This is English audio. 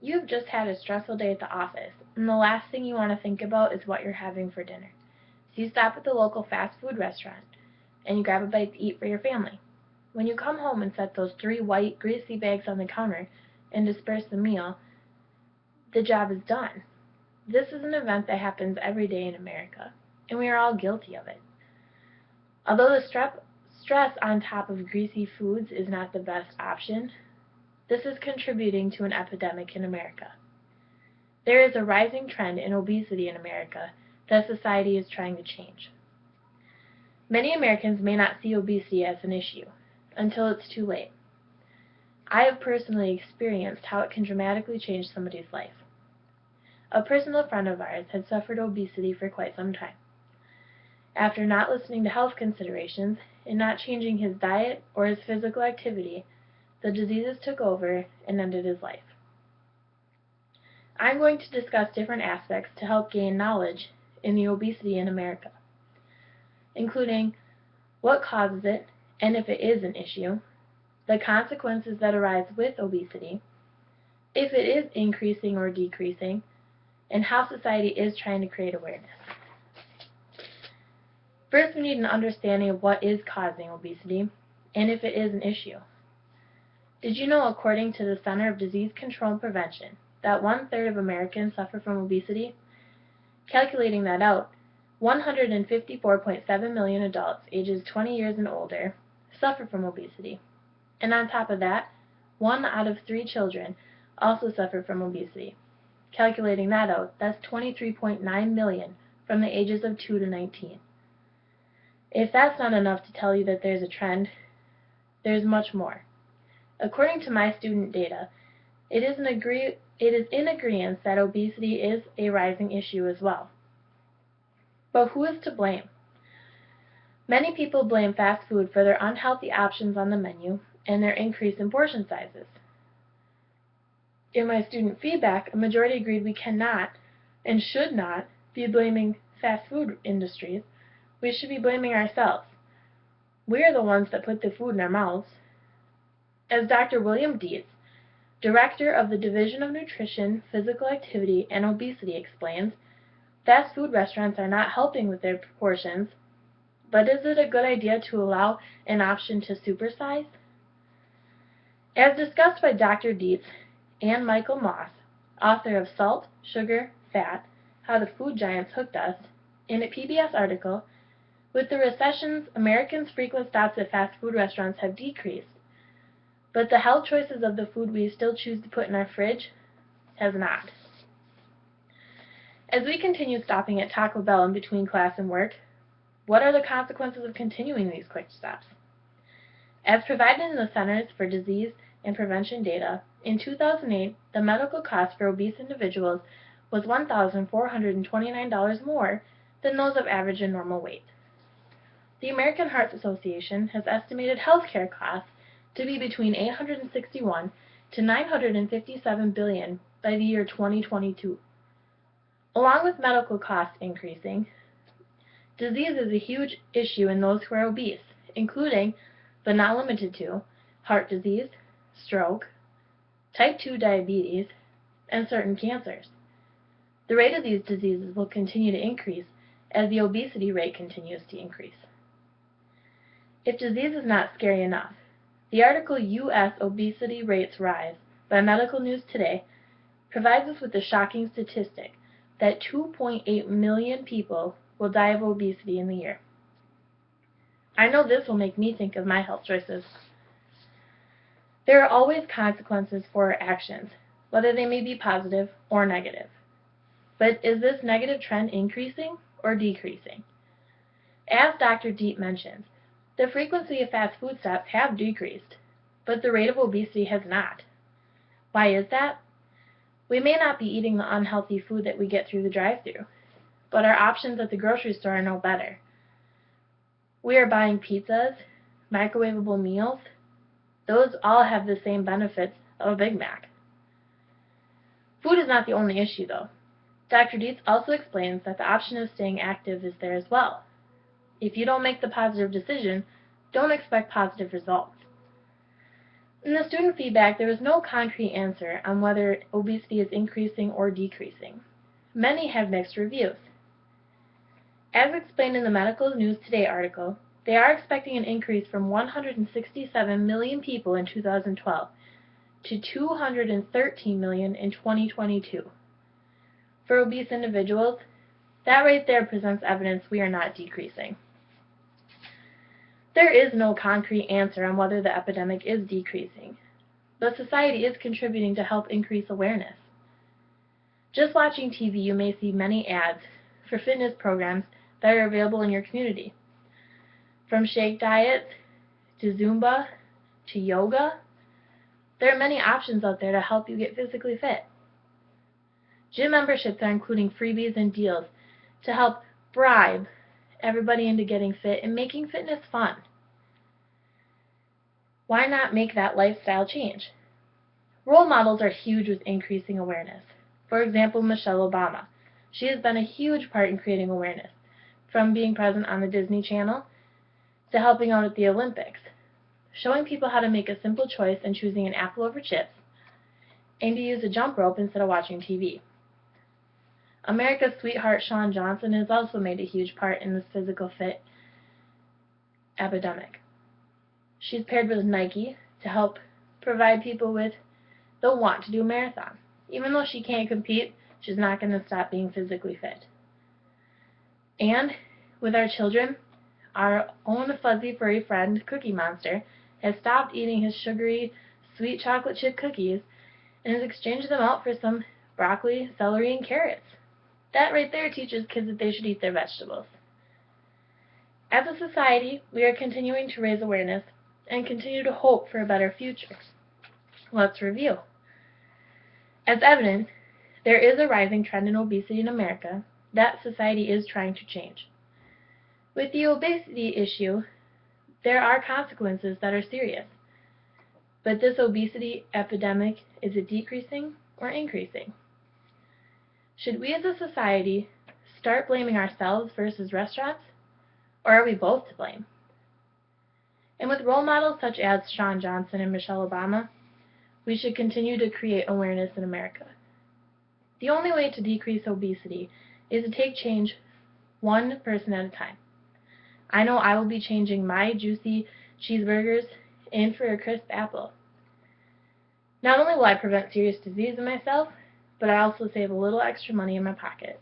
You've just had a stressful day at the office, and the last thing you want to think about is what you're having for dinner. So you stop at the local fast food restaurant, and you grab a bite to eat for your family. When you come home and set those 3 white, greasy bags on the counter and disperse the meal, the job is done. This is an event that happens every day in America, and we are all guilty of it. Although the stress on top of greasy foods is not the best option, this is contributing to an epidemic in America. There is a rising trend in obesity in America that society is trying to change. Many Americans may not see obesity as an issue until it's too late. I have personally experienced how it can dramatically change somebody's life. A personal friend of ours had suffered obesity for quite some time. After not listening to health considerations and not changing his diet or his physical activity, the diseases took over and ended his life. I'm going to discuss different aspects to help gain knowledge in the obesity in America, including what causes it and if it is an issue, the consequences that arise with obesity, if it is increasing or decreasing, and how society is trying to create awareness. First, we need an understanding of what is causing obesity and if it is an issue. Did you know, according to the Center of Disease Control and Prevention, that 1/3 of Americans suffer from obesity? Calculating that out, 154.7 million adults ages 20 years and older suffer from obesity. And on top of that, 1 out of 3 children also suffer from obesity. Calculating that out, that's 23.9 million from the ages of 2 to 19. If that's not enough to tell you that there's a trend, there's much more. According to my student data, it is in agreement that obesity is a rising issue as well. But who is to blame? Many people blame fast food for their unhealthy options on the menu and their increase in portion sizes. In my student feedback, a majority agreed we cannot and should not be blaming fast food industries. We should be blaming ourselves. We are the ones that put the food in our mouths. As Dr. William Dietz, Director of the Division of Nutrition, Physical Activity, and Obesity explains, fast food restaurants are not helping with their portions, but is it a good idea to allow an option to supersize? As discussed by Dr. Dietz and Michael Moss, author of Salt, Sugar, Fat, How the Food Giants Hooked Us, in a PBS article, with the recessions, Americans' frequent stops at fast food restaurants have decreased, but the health choices of the food we still choose to put in our fridge has not. As we continue stopping at Taco Bell in between class and work, what are the consequences of continuing these quick stops? As provided in the Centers for Disease and Prevention data, in 2008, the medical cost for obese individuals was $1,429 more than those of average and normal weight. The American Heart Association has estimated healthcare costs to be between $861 to $957 billion by the year 2022. Along with medical costs increasing, disease is a huge issue in those who are obese, including, but not limited to, heart disease, stroke, type 2 diabetes, and certain cancers. The rate of these diseases will continue to increase as the obesity rate continues to increase. If disease is not scary enough, the article U.S. Obesity Rates Rise by Medical News Today provides us with the shocking statistic that 2.8 million people will die of obesity in the year. I know this will make me think of my health choices. There are always consequences for our actions, whether they may be positive or negative. But is this negative trend increasing or decreasing? As Dr. Deep mentions, the frequency of fast food stops have decreased, but the rate of obesity has not. Why is that? We may not be eating the unhealthy food that we get through the drive-thru, but our options at the grocery store are no better. We are buying pizzas, microwavable meals. Those all have the same benefits of a Big Mac. Food is not the only issue, though. Dr. Dietz also explains that the option of staying active is there as well. If you don't make the positive decision, don't expect positive results. In the student feedback, there was no concrete answer on whether obesity is increasing or decreasing. Many have mixed reviews. As explained in the Medical News Today article, they are expecting an increase from 167 million people in 2012 to 213 million in 2022. For obese individuals, that right there presents evidence we are not decreasing. There is no concrete answer on whether the epidemic is decreasing, but society is contributing to help increase awareness. Just watching TV, you may see many ads for fitness programs that are available in your community. From shake diets to Zumba to yoga, there are many options out there to help you get physically fit. Gym memberships are including freebies and deals to help bribe everybody into getting fit and making fitness fun. Why not make that lifestyle change? Role models are huge with increasing awareness. For example, Michelle Obama. She has been a huge part in creating awareness, from being present on the Disney Channel to helping out at the Olympics, showing people how to make a simple choice in choosing an apple over chips and to use a jump rope instead of watching TV. America's sweetheart Shawn Johnson has also made a huge part in this physical fit epidemic. She's paired with Nike to help provide people with the want to do a marathon. Even though she can't compete, she's not going to stop being physically fit. And with our children, our own fuzzy furry friend Cookie Monster has stopped eating his sugary, sweet chocolate chip cookies and has exchanged them out for some broccoli, celery, and carrots. That right there teaches kids that they should eat their vegetables. As a society, we are continuing to raise awareness and continue to hope for a better future. Let's review. As evident, there is a rising trend in obesity in America that society is trying to change. With the obesity issue, there are consequences that are serious. But this obesity epidemic, is it decreasing or increasing? Should we as a society start blaming ourselves versus restaurants, or are we both to blame? And with role models such as Shawn Johnson and Michelle Obama, we should continue to create awareness in America. The only way to decrease obesity is to take change one person at a time. I know I will be changing my juicy cheeseburgers in for a crisp apple. Not only will I prevent serious disease in myself, but I also save a little extra money in my pocket.